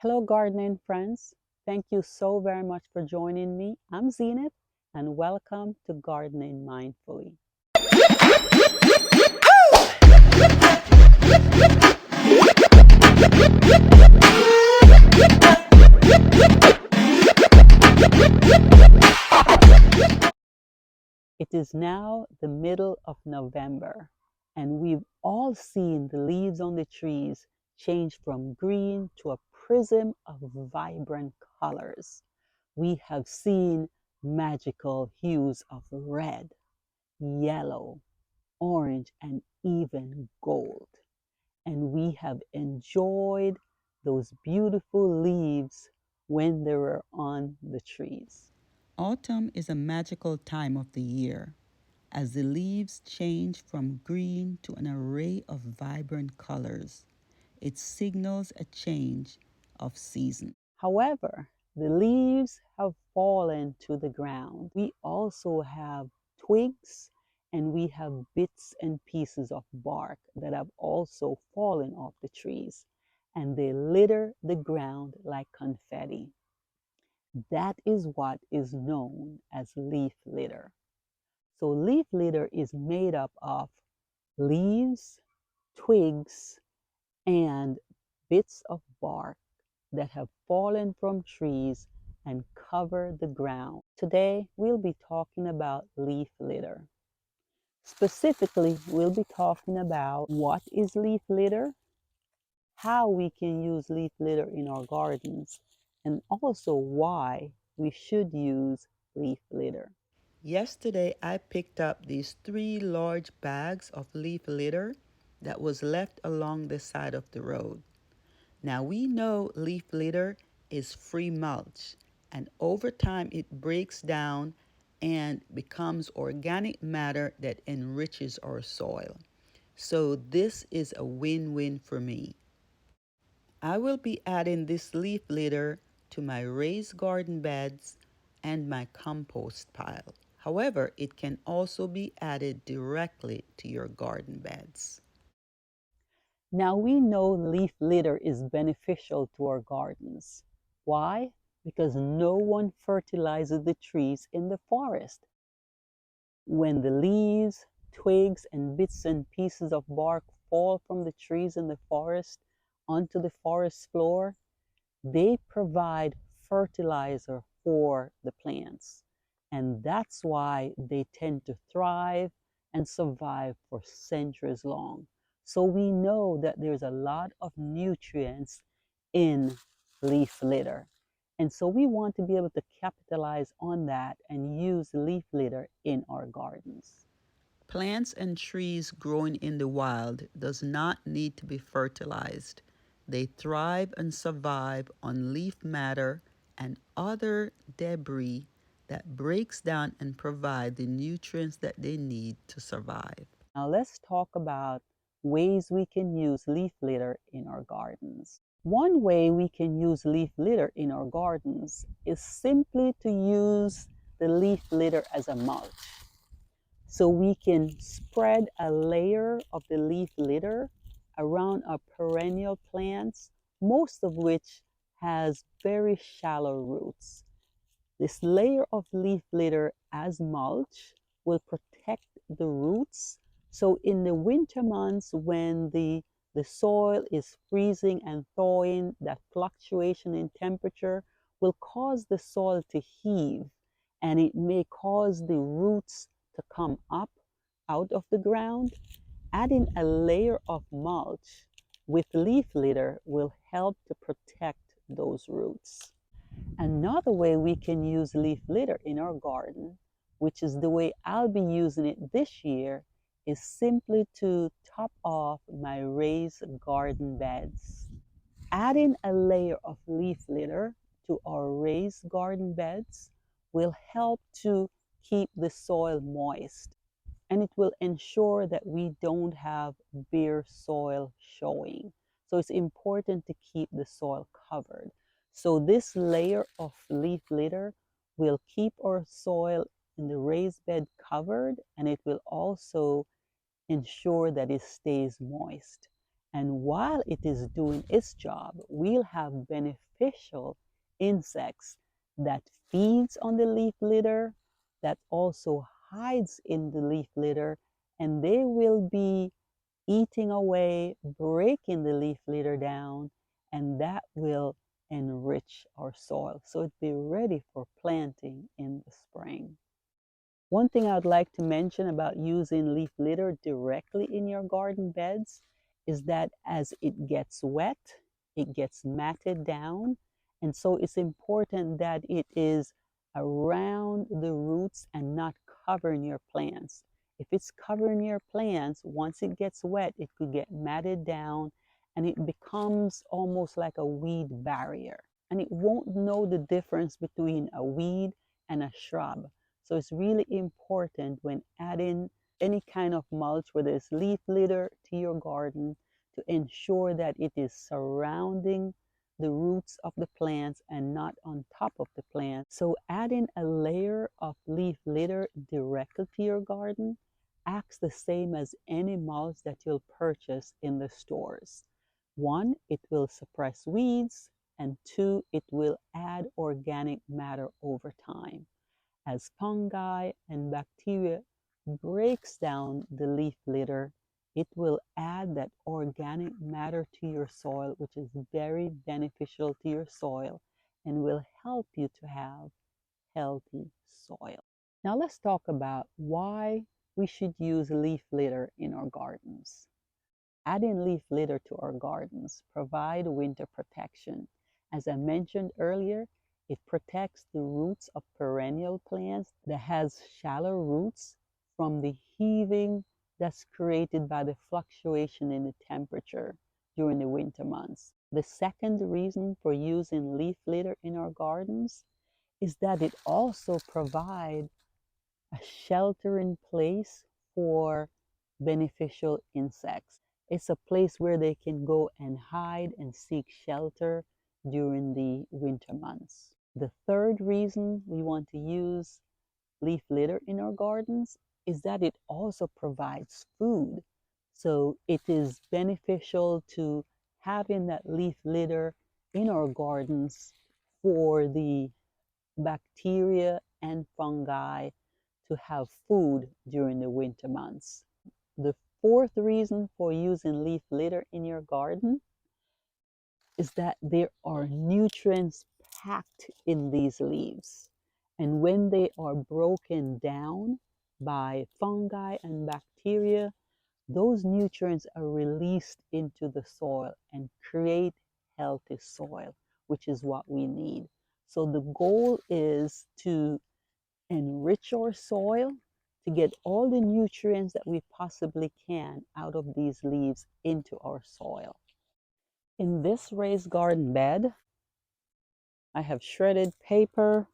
Hello, gardening friends. Thank you so very much for joining me. I'm Zenith, and welcome to Gardening Mindfully. It is now the middle of November, and we've all seen the leaves on the trees change from green to a prism of vibrant colors. We have seen magical hues of red, yellow, orange, and even gold. And we have enjoyed those beautiful leaves when they were on the trees. Autumn is a magical time of the year as the leaves change from green to an array of vibrant colors. It signals a change of season. However, the leaves have fallen to the ground. We also have twigs and we have bits and pieces of bark that have also fallen off the trees, and they litter the ground like confetti. That is what is known as leaf litter. So leaf litter is made up of leaves, twigs, and bits of bark that have fallen from trees and cover the ground. Today, we'll be talking about leaf litter. Specifically, we'll be talking about what is leaf litter, how we can use leaf litter in our gardens, and also why we should use leaf litter. Yesterday, I picked up these three large bags of leaf litter that was left along the side of the road. Now we know leaf litter is free mulch, and over time it breaks down and becomes organic matter that enriches our soil. So this is a win-win for me. I will be adding this leaf litter to my raised garden beds and my compost pile. However, it can also be added directly to your garden beds. Now we know leaf litter is beneficial to our gardens. Why? Because no one fertilizes the trees in the forest. When the leaves, twigs, and bits and pieces of bark fall from the trees in the forest onto the forest floor, they provide fertilizer for the plants. And that's why they tend to thrive and survive for centuries long. So we know that there's a lot of nutrients in leaf litter. And so we want to be able to capitalize on that and use leaf litter in our gardens. Plants and trees growing in the wild does not need to be fertilized. They thrive and survive on leaf matter and other debris that breaks down and provide the nutrients that they need to survive. Now let's talk about ways we can use leaf litter in our gardens. One way we can use leaf litter in our gardens is simply to use the leaf litter as a mulch. So we can spread a layer of the leaf litter around our perennial plants, most of which has very shallow roots. This layer of leaf litter as mulch will protect the roots. So in the winter months when the soil is freezing and thawing, that fluctuation in temperature will cause the soil to heave, and it may cause the roots to come up out of the ground. Adding a layer of mulch with leaf litter will help to protect those roots. Another way we can use leaf litter in our garden, which is the way I'll be using it this year, is simply to top off my raised garden beds. Adding a layer of leaf litter to our raised garden beds will help to keep the soil moist, and it will ensure that we don't have bare soil showing. So it's important to keep the soil covered. So this layer of leaf litter will keep our soil in the raised bed covered, and it will also ensure that it stays moist. And while it is doing its job, we'll have beneficial insects that feeds on the leaf litter, that also hides in the leaf litter, and they will be eating away, breaking the leaf litter down, and that will enrich our soil so it be ready for planting in the spring. One thing I would like to mention about using leaf litter directly in your garden beds is that as it gets wet, it gets matted down. And so it's important that it is around the roots and not covering your plants. If it's covering your plants, once it gets wet, it could get matted down and it becomes almost like a weed barrier. And it won't know the difference between a weed and a shrub. So it's really important when adding any kind of mulch, whether it's leaf litter to your garden, to ensure that it is surrounding the roots of the plants and not on top of the plant. So adding a layer of leaf litter directly to your garden acts the same as any mulch that you'll purchase in the stores. One, it will suppress weeds, and two, it will add organic matter over time as fungi and bacteria breaks down the leaf litter, it will add that organic matter to your soil, which is very beneficial to your soil and will help you to have healthy soil. Now let's talk about why we should use leaf litter in our gardens. Adding leaf litter to our gardens provide winter protection. As I mentioned earlier, it protects the roots of perennial plants that has shallow roots from the heaving that's created by the fluctuation in the temperature during the winter months. The second reason for using leaf litter in our gardens is that it also provides a sheltering place for beneficial insects. It's a place where they can go and hide and seek shelter during the winter months. The third reason we want to use leaf litter in our gardens is that it also provides food. So it is beneficial to having that leaf litter in our gardens for the bacteria and fungi to have food during the winter months. The fourth reason for using leaf litter in your garden is that there are nutrients packed in these leaves. And when they are broken down by fungi and bacteria, those nutrients are released into the soil and create healthy soil, which is what we need. So the goal is to enrich our soil to get all the nutrients that we possibly can out of these leaves into our soil. In this raised garden bed, I have shredded paper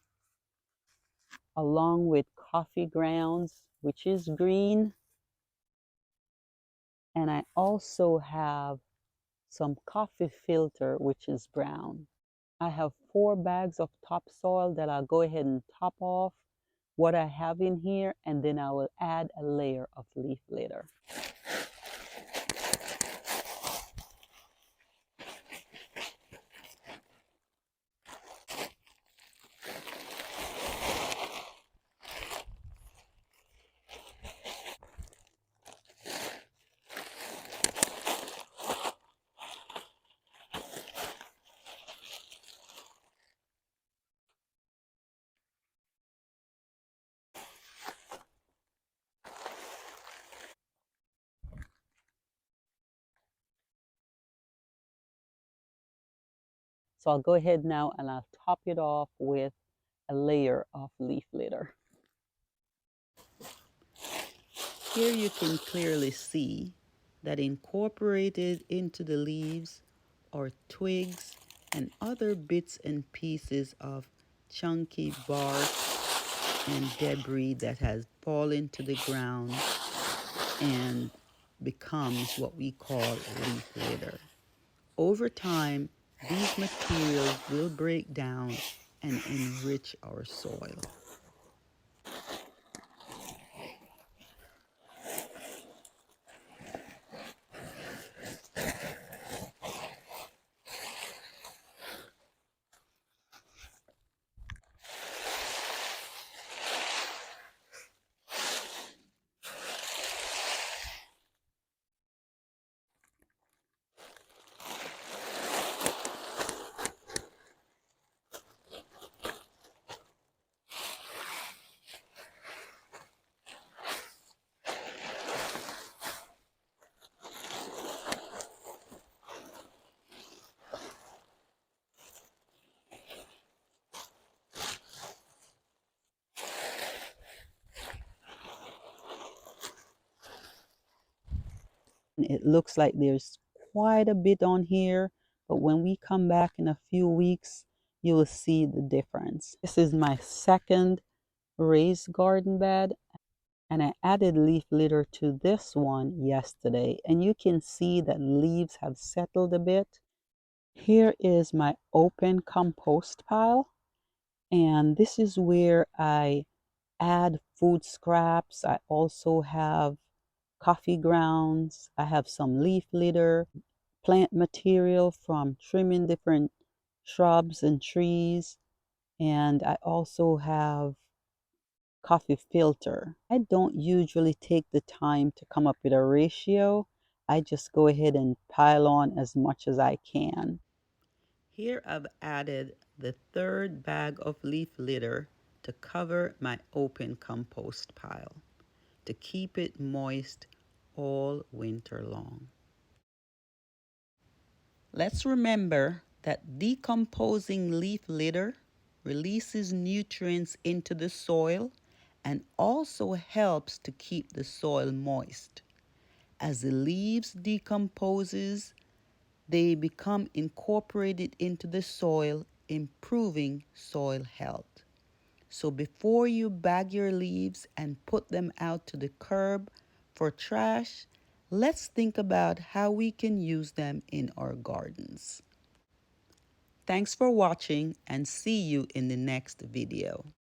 along with coffee grounds, which is green, and I also have some coffee filter, which is brown. I have 4 bags of topsoil that I'll go ahead and top off what I have in here, and then I will add a layer of leaf litter. So I'll go ahead now and I'll top it off with a layer of leaf litter. Here you can clearly see that incorporated into the leaves are twigs and other bits and pieces of chunky bark and debris that has fallen to the ground and becomes what we call leaf litter. Over time, these materials will break down and enrich our soil. It looks like there's quite a bit on here, but when we come back in a few weeks, you will see the difference. This is my second raised garden bed, and I added leaf litter to this one yesterday, and you can see that leaves have settled a bit. Here is my open compost pile, and this is where I add food scraps. I also have coffee grounds. I have some leaf litter, plant material from trimming different shrubs and trees, and I also have coffee filter. I don't usually take the time to come up with a ratio. I just go ahead and pile on as much as I can. Here I've added the third bag of leaf litter to cover my open compost pile to keep it moist all winter long. Let's remember that decomposing leaf litter releases nutrients into the soil and also helps to keep the soil moist. As the leaves decomposes, they become incorporated into the soil, improving soil health. So before you bag your leaves and put them out to the curb for trash, let's think about how we can use them in our gardens. Thanks for watching and see you in the next video.